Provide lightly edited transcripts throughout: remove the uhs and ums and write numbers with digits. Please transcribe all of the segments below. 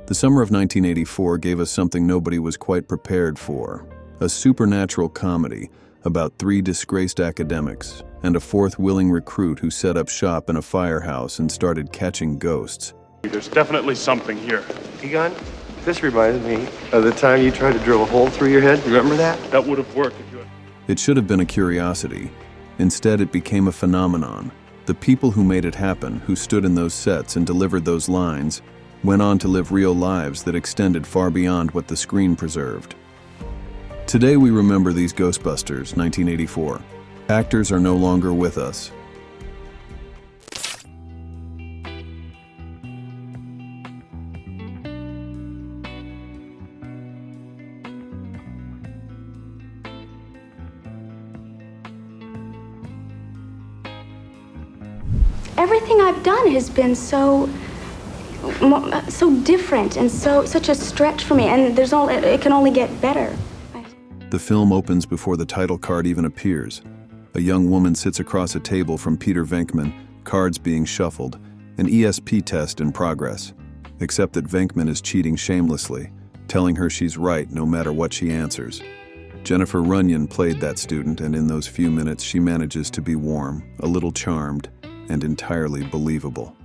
The summer of 1984 gave us something nobody was quite prepared for. A supernatural comedy about 3 disgraced academics and a 4th willing recruit who set up shop in a firehouse and started catching ghosts. There's definitely something here. Egon, this reminds me of the time you tried to drill a hole through your head. Remember that? That would have worked if you had... It should have been a curiosity. Instead, it became a phenomenon. The people who made it happen, who stood in those sets and delivered those lines, went on to live real lives that extended far beyond what the screen preserved. Today we remember These Ghostbusters, 1984. Actors are no longer with us. Everything I've done has been so different and such a stretch for me, and it can only get better. The film opens before the title card even appears. A young woman sits across a table from Peter Venkman, cards being shuffled, an ESP test in progress, except that Venkman is cheating shamelessly, telling her she's right no matter what she answers. Jennifer Runyon played that student, and in those few minutes she manages to be warm, a little charmed, and entirely believable.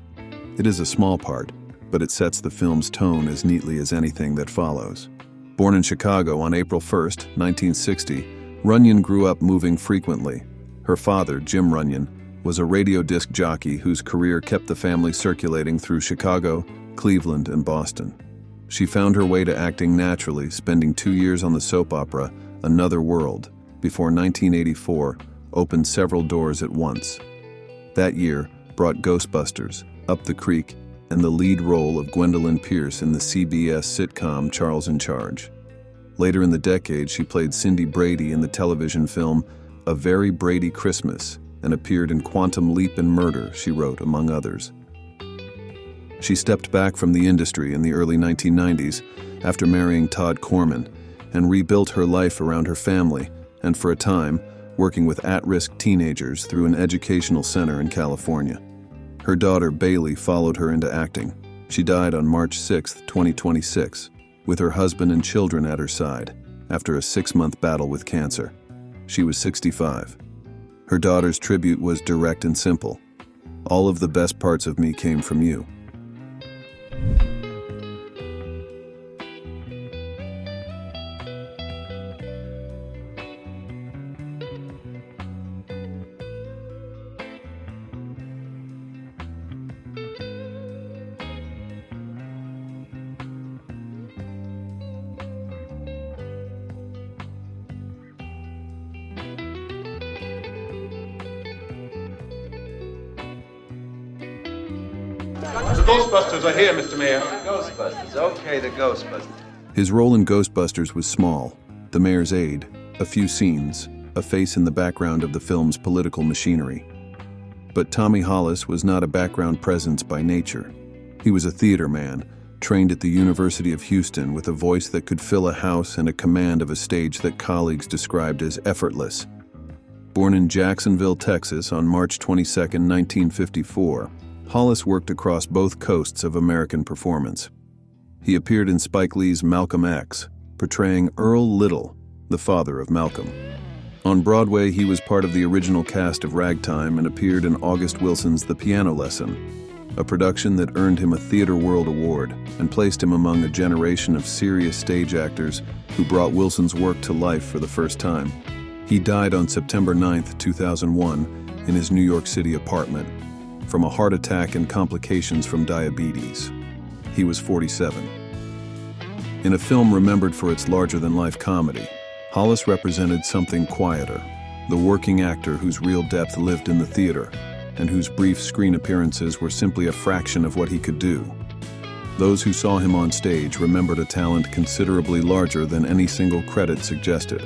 It is a small part, but it sets the film's tone as neatly as anything that follows. Born in Chicago on April 1st, 1960, Runyon grew up moving frequently. Her father, Jim Runyon, was a radio disc jockey whose career kept the family circulating through Chicago, Cleveland, and Boston. She found her way to acting naturally, spending 2 years on the soap opera Another World, before 1984 opened several doors at once. That year brought Ghostbusters, Up the Creek, and the lead role of Gwendolyn Pierce in the CBS sitcom Charles in Charge. Later in the decade, she played Cindy Brady in the television film A Very Brady Christmas and appeared in Quantum Leap and Murder, she wrote, among others. She stepped back from the industry in the early 1990s after marrying Todd Corman and rebuilt her life around her family and, for a time, working with at-risk teenagers through an educational center in California. Her daughter, Bailey, followed her into acting. She died on March 6, 2026, with her husband and children at her side, after a 6-month battle with cancer. She was 65. Her daughter's tribute was direct and simple. All of the best parts of me came from you. The Ghostbusters are here, Mr. Mayor. The Ghostbusters. Okay, the Ghostbusters. His role in Ghostbusters was small: the mayor's aide, a few scenes, a face in the background of the film's political machinery. But Tommy Hollis was not a background presence by nature. He was a theater man, trained at the University of Houston with a voice that could fill a house and a command of a stage that colleagues described as effortless. Born in Jacksonville, Texas on March 22, 1954, Hollis worked across both coasts of American performance. He appeared in Spike Lee's Malcolm X, portraying Earl Little, the father of Malcolm. On Broadway, he was part of the original cast of Ragtime and appeared in August Wilson's The Piano Lesson, a production that earned him a Theatre World Award and placed him among a generation of serious stage actors who brought Wilson's work to life for the first time. He died on September 9, 2001, in his New York City apartment, from a heart attack and complications from diabetes. He was 47. In a film remembered for its larger-than-life comedy, Hollis represented something quieter, the working actor whose real depth lived in the theater, and whose brief screen appearances were simply a fraction of what he could do. Those who saw him on stage remembered a talent considerably larger than any single credit suggested.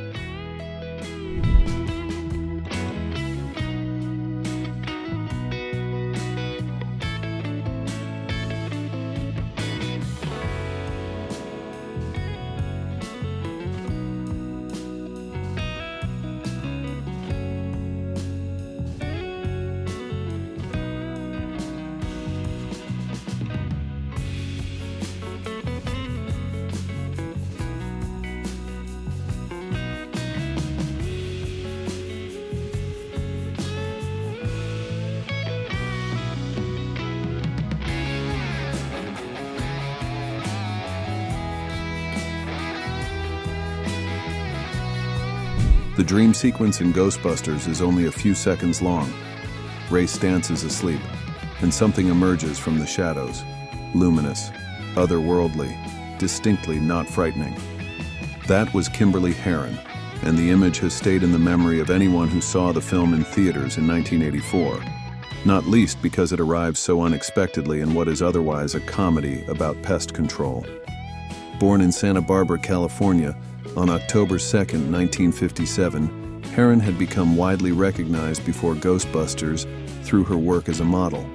The dream sequence in Ghostbusters is only a few seconds long. Ray Stantz is asleep, and something emerges from the shadows, luminous, otherworldly, distinctly not frightening. That was Kymberly Herrin, and the image has stayed in the memory of anyone who saw the film in theaters in 1984, not least because it arrives so unexpectedly in what is otherwise a comedy about pest control. Born in Santa Barbara, California, on October 2, 1957, Herrin had become widely recognized before Ghostbusters through her work as a model.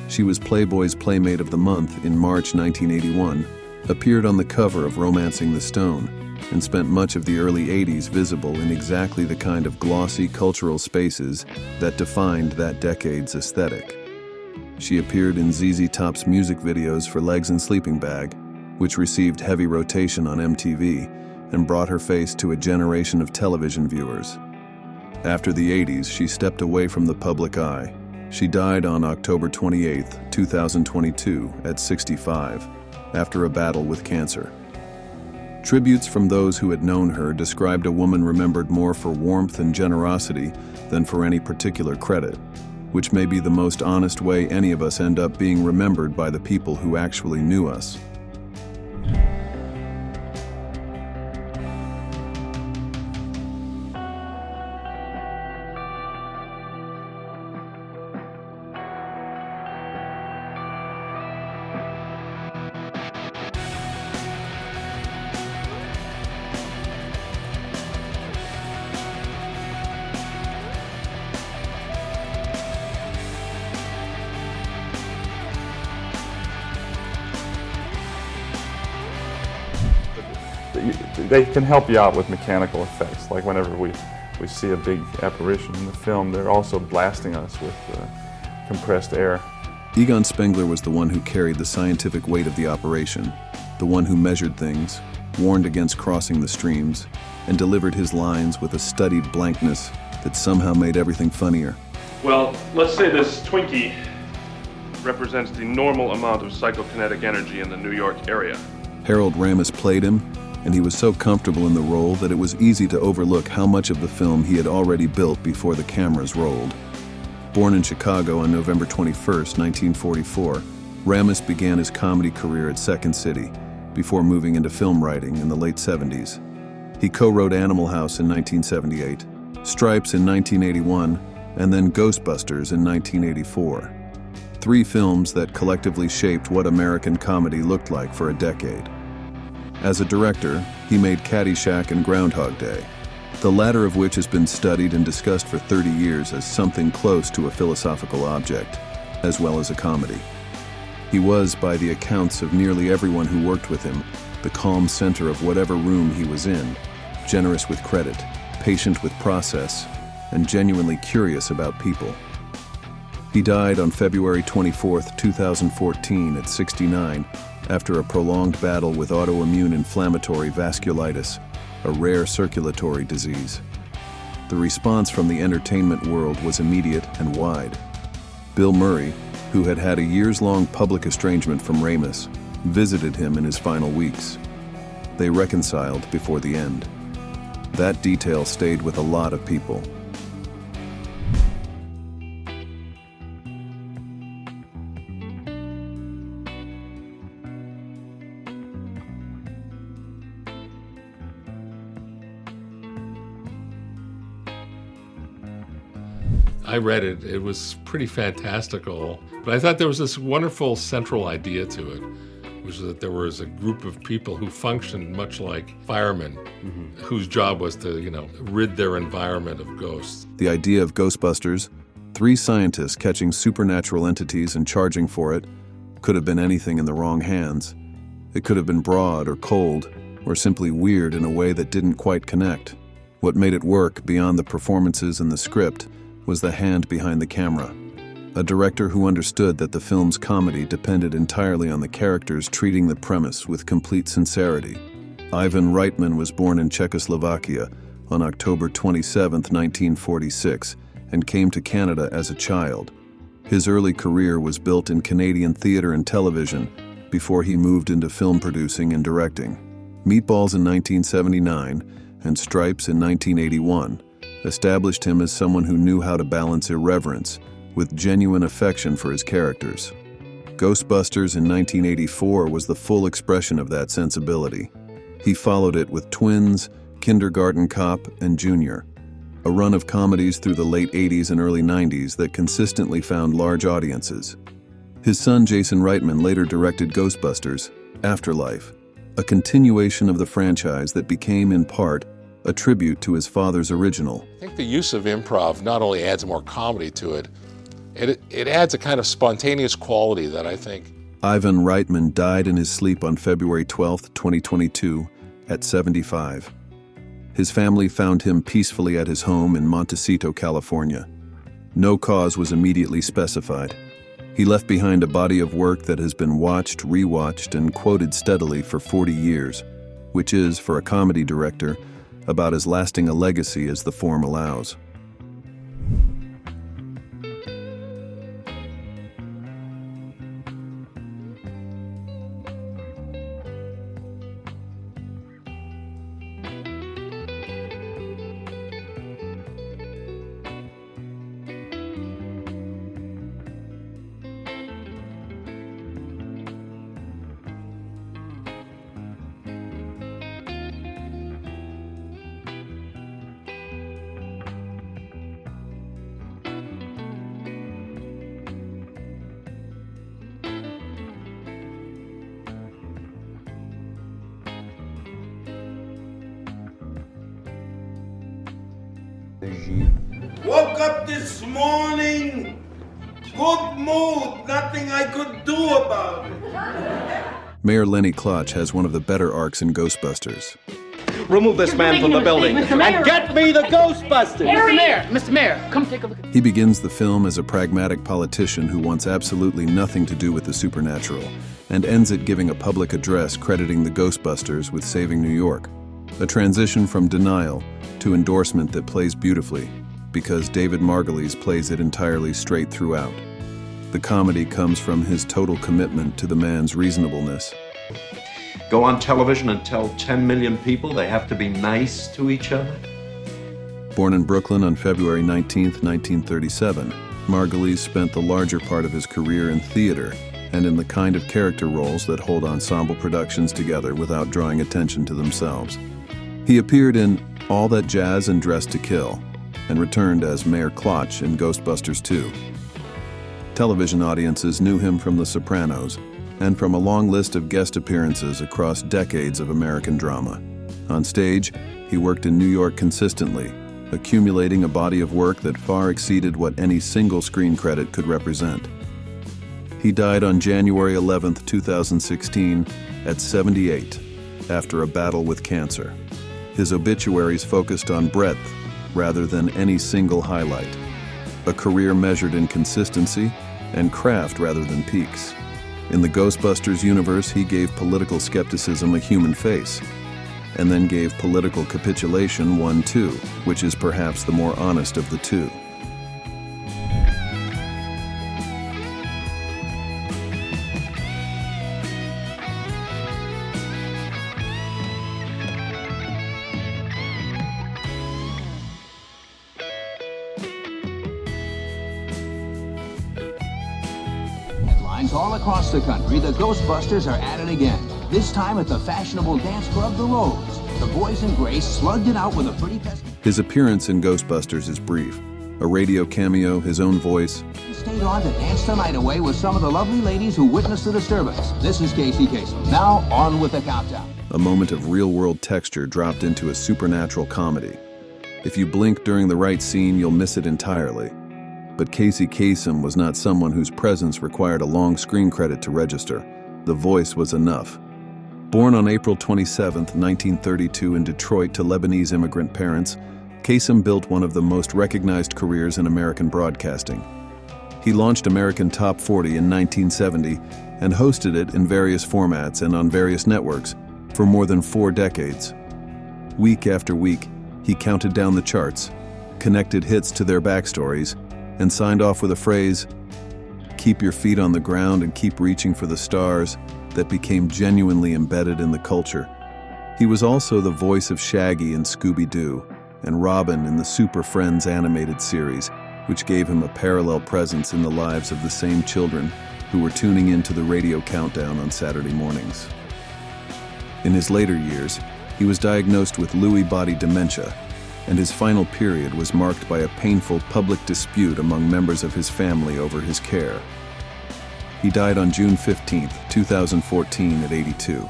She was Playboy's Playmate of the Month in March 1981, appeared on the cover of Romancing the Stone, and spent much of the early 80s visible in exactly the kind of glossy cultural spaces that defined that decade's aesthetic. She appeared in ZZ Top's music videos for Legs and Sleeping Bag, which received heavy rotation on MTV and brought her face to a generation of television viewers. After the 80s, she stepped away from the public eye. She died on October 28, 2022, at 65, after a battle with cancer. Tributes from those who had known her described a woman remembered more for warmth and generosity than for any particular credit, which may be the most honest way any of us end up being remembered by the people who actually knew us. They can help you out with mechanical effects, like whenever we see a big apparition in the film, they're also blasting us with compressed air. Egon Spengler was the one who carried the scientific weight of the operation, the one who measured things, warned against crossing the streams, and delivered his lines with a studied blankness that somehow made everything funnier. Well, let's say this Twinkie represents the normal amount of psychokinetic energy in the New York area. Harold Ramis played him, and he was so comfortable in the role that it was easy to overlook how much of the film he had already built before the cameras rolled. Born in Chicago on November 21, 1944, Ramis began his comedy career at Second City before moving into film writing in the late 70s. He co-wrote Animal House in 1978, Stripes in 1981, and then Ghostbusters in 1984. 3 films that collectively shaped what American comedy looked like for a decade. As a director, he made Caddyshack and Groundhog Day, the latter of which has been studied and discussed for 30 years as something close to a philosophical object, as well as a comedy. He was, by the accounts of nearly everyone who worked with him, the calm center of whatever room he was in, generous with credit, patient with process, and genuinely curious about people. He died on February 24, 2014 at 69 after a prolonged battle with autoimmune inflammatory vasculitis, a rare circulatory disease. The response from the entertainment world was immediate and wide. Bill Murray, who had had a years-long public estrangement from Ramis, visited him in his final weeks. They reconciled before the end. That detail stayed with a lot of people. I read it. It was pretty fantastical, but I thought there was this wonderful central idea to it, which is that there was a group of people who functioned much like firemen, whose job was to, rid their environment of ghosts. The idea of Ghostbusters, 3 scientists catching supernatural entities and charging for it, could have been anything in the wrong hands. It could have been broad or cold, or simply weird in a way that didn't quite connect. What made it work beyond the performances and the script was the hand behind the camera. A director who understood that the film's comedy depended entirely on the characters treating the premise with complete sincerity. Ivan Reitman was born in Czechoslovakia on October 27, 1946, and came to Canada as a child. His early career was built in Canadian theater and television before he moved into film producing and directing. Meatballs in 1979 and Stripes in 1981 established him as someone who knew how to balance irreverence with genuine affection for his characters. Ghostbusters in 1984 was the full expression of that sensibility. He followed it with Twins, Kindergarten Cop, and Junior, a run of comedies through the late 80s and early 90s that consistently found large audiences. His son Jason Reitman later directed Ghostbusters: Afterlife, a continuation of the franchise that became, in part, a tribute to his father's original. I think the use of improv not only adds more comedy to it, it adds a kind of spontaneous quality that I think. Ivan Reitman died in his sleep on February 12, 2022, at 75. His family found him peacefully at his home in Montecito, California. No cause was immediately specified. He left behind a body of work that has been watched, rewatched, and quoted steadily for 40 years, which is, for a comedy director, about as lasting a legacy as the form allows. Woke up this morning, good mood, nothing I could do about it. Mayor Lenny Klotch has one of the better arcs in Ghostbusters. Remove this man from the building and get me the Ghostbusters! Mr. Mayor, come take a look at He begins the film as a pragmatic politician who wants absolutely nothing to do with the supernatural, and ends it giving a public address crediting the Ghostbusters with saving New York. A transition from denial to endorsement that plays beautifully, because David Margulies plays it entirely straight throughout. The comedy comes from his total commitment to the man's reasonableness. Go on television and tell 10 million people they have to be nice to each other? Born in Brooklyn on February 19, 1937, Margulies spent the larger part of his career in theater and in the kind of character roles that hold ensemble productions together without drawing attention to themselves. He appeared in All That Jazz and Dressed to Kill, and returned as Mayor Klotch in Ghostbusters 2. Television audiences knew him from The Sopranos, and from a long list of guest appearances across decades of American drama. On stage, he worked in New York consistently, accumulating a body of work that far exceeded what any single screen credit could represent. He died on January 11, 2016, at 78, after a battle with cancer. His obituaries focused on breadth rather than any single highlight, a career measured in consistency and craft rather than peaks. In the Ghostbusters universe, he gave political skepticism a human face, and then gave political capitulation one too, which is perhaps the more honest of the two. All across the country, the Ghostbusters are at it again. This time at the fashionable dance club, The Rose. The boys and Grace slugged it out with a pretty pesky... His appearance in Ghostbusters is brief. A radio cameo, his own voice. He stayed on to dance the night away with some of the lovely ladies who witnessed the disturbance. This is Casey Kasem. Now, on with the countdown. A moment of real-world texture dropped into a supernatural comedy. If you blink during the right scene, you'll miss it entirely. But Casey Kasem was not someone whose presence required a long screen credit to register. The voice was enough. Born on April 27, 1932 in Detroit to Lebanese immigrant parents, Kasem built one of the most recognized careers in American broadcasting. He launched American Top 40 in 1970 and hosted it in various formats and on various networks for more than 4 decades. Week after week, he counted down the charts, connected hits to their backstories, and signed off with a phrase, "Keep your feet on the ground and keep reaching for the stars," that became genuinely embedded in the culture. He was also the voice of Shaggy in Scooby-Doo and Robin in the Super Friends animated series, which gave him a parallel presence in the lives of the same children who were tuning into the radio countdown on Saturday mornings. In his later years, he was diagnosed with Lewy body dementia, and his final period was marked by a painful public dispute among members of his family over his care. He died on June 15, 2014 at 82.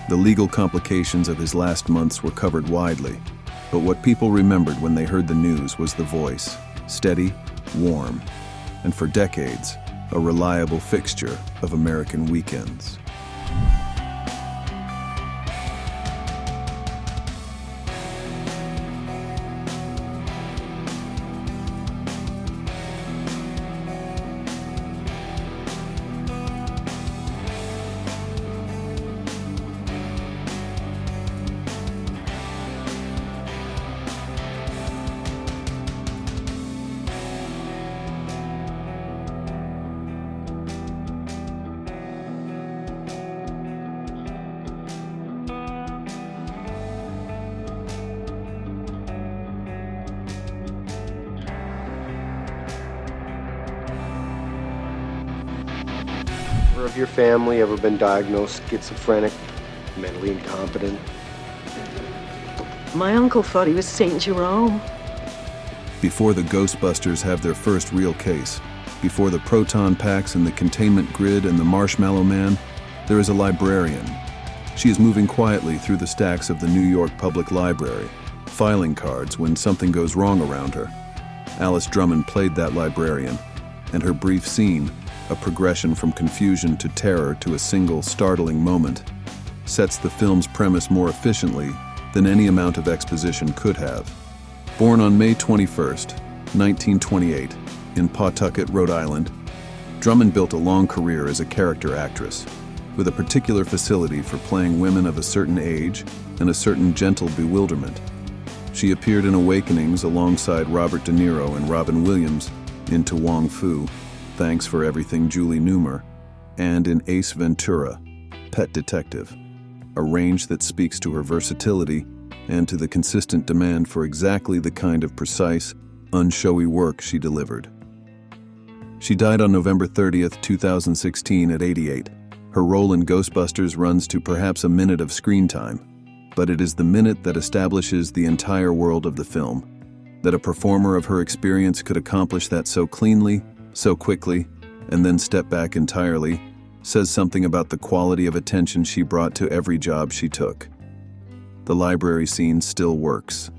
The legal complications of his last months were covered widely, but what people remembered when they heard the news was the voice, steady, warm, and for decades, a reliable fixture of American weekends. Of your family ever been diagnosed schizophrenic, mentally incompetent? My uncle thought he was St. Jerome. Before the Ghostbusters have their first real case, before the proton packs and the containment grid and the Marshmallow Man, there is a librarian. She is moving quietly through the stacks of the New York Public Library, filing cards when something goes wrong around her. Alice Drummond played that librarian, and her brief scene, a progression from confusion to terror to a single startling moment, sets the film's premise more efficiently than any amount of exposition could have. Born on May 21st, 1928, in Pawtucket, Rhode Island, Drummond built a long career as a character actress, with a particular facility for playing women of a certain age and a certain gentle bewilderment. She appeared in Awakenings alongside Robert De Niro and Robin Williams in To Wong Foo, Thanks for Everything, Julie Newmar, and in Ace Ventura, Pet Detective, a range that speaks to her versatility and to the consistent demand for exactly the kind of precise, unshowy work she delivered. She died on November 30th, 2016 at 88. Her role in Ghostbusters runs to perhaps a minute of screen time, but it is the minute that establishes the entire world of the film. That a performer of her experience could accomplish that so cleanly, so quickly, and then step back entirely, says something about the quality of attention she brought to every job she took. The library scene still works.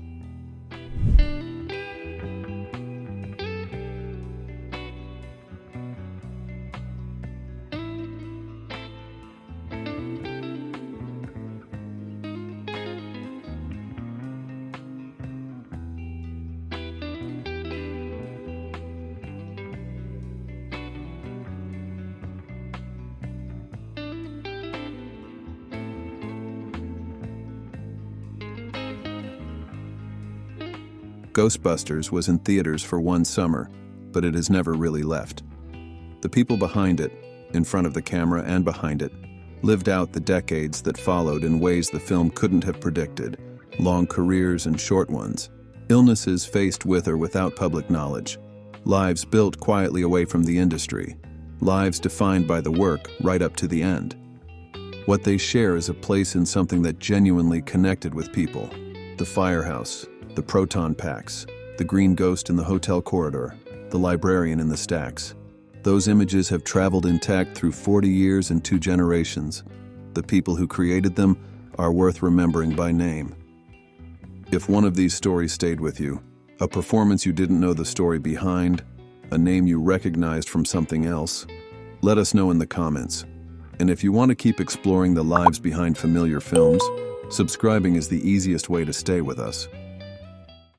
Ghostbusters was in theaters for one summer, but it has never really left. The people behind it, in front of the camera and behind it, lived out the decades that followed in ways the film couldn't have predicted, long careers and short ones, illnesses faced with or without public knowledge, lives built quietly away from the industry, lives defined by the work right up to the end. What they share is a place in something that genuinely connected with people, the firehouse, the proton packs, the green ghost in the hotel corridor, the librarian in the stacks. Those images have traveled intact through 40 years and 2 generations. The people who created them are worth remembering by name. If one of these stories stayed with you, a performance you didn't know the story behind, a name you recognized from something else, let us know in the comments. And if you want to keep exploring the lives behind familiar films, subscribing is the easiest way to stay with us.